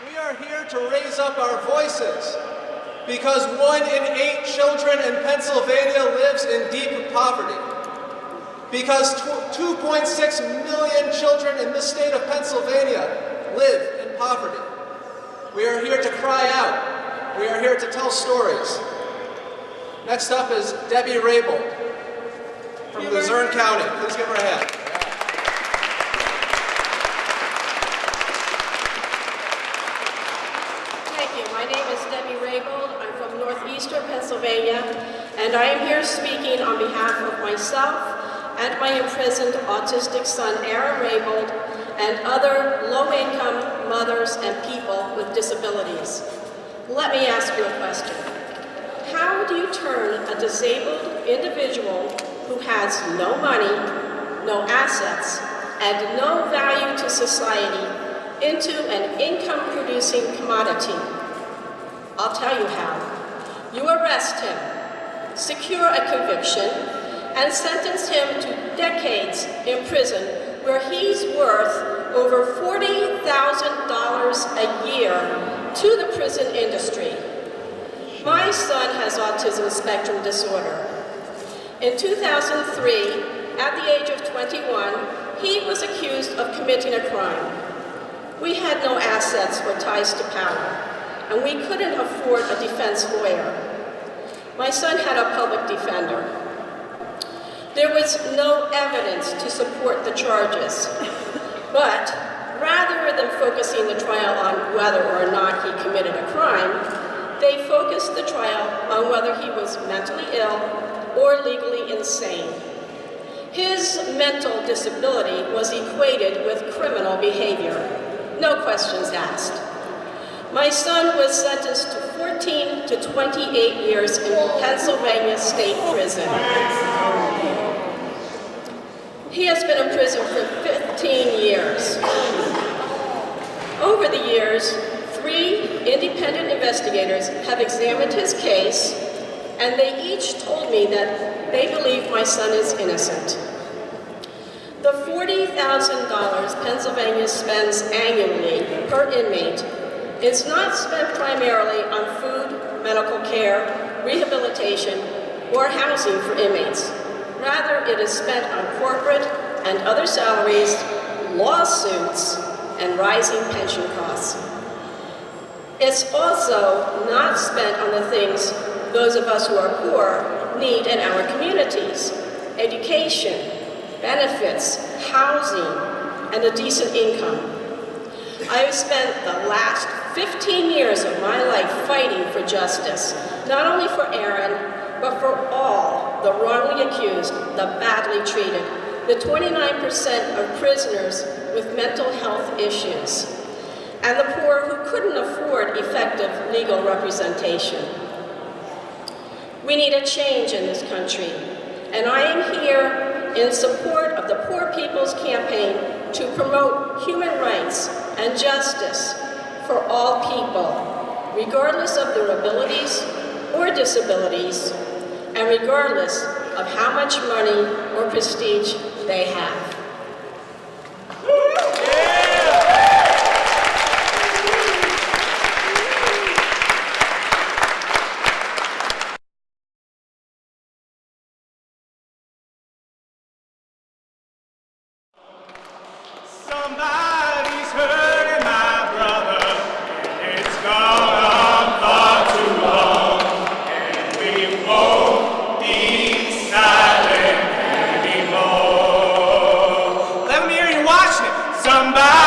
We are here to raise up our voices because 1 in 8 children in Pennsylvania lives in deep poverty. Because 2.6 million children in this state of Pennsylvania live in poverty. We are here to cry out. We are here to tell stories. Next up is Debby Rabold from Luzerne County. Please give her a hand. My name is Debby Rabold. I'm from northeastern Pennsylvania, and I am here speaking on behalf of myself and my imprisoned autistic son, Aaron Rabold, and other low-income mothers and people with disabilities. Let me ask you a question. How do you turn a disabled individual who has no money, no assets, and no value to society into an income-producing commodity? I'll tell you how. You arrest him, secure a conviction, and sentence him to decades in prison where he's worth over $40,000 a year to the prison industry. My son has autism spectrum disorder. In 2003, at the age of 21, he was accused of committing a crime. We had no assets or ties to power, and we couldn't afford a defense lawyer. My son had a public defender. There was no evidence to support the charges, but rather than focusing the trial on whether or not he committed a crime, they focused the trial on whether he was mentally ill or legally insane. His mental disability was equated with criminal behavior. No questions asked. My son was sentenced to 14 to 28 years in Pennsylvania State Prison. He has been in prison for 15 years. Over the years, 3 independent investigators have examined his case, and they each told me that they believe my son is innocent. The $40,000 Pennsylvania spends annually per inmate is not spent primarily on food, medical care, rehabilitation, or housing for inmates. Rather, it is spent on corporate and other salaries, lawsuits, and rising pension costs. It's also not spent on the things those of us who are poor need in our communities: education, benefits, housing, and a decent income. I have spent the last 15 years of my life fighting for justice, not only for Aaron, but for all the wrongly accused, the badly treated, the 29% of prisoners with mental health issues, and the poor who couldn't afford effective legal representation. We need a change in this country, and I am here in support of the Poor People's Campaign to promote human rights and justice for all people, regardless of their abilities or disabilities, and regardless of how much money or prestige they have. Somebody's hurting my brother, and it's gone on far too long, and we won't be silent anymore. Let me hear you watching it. Somebody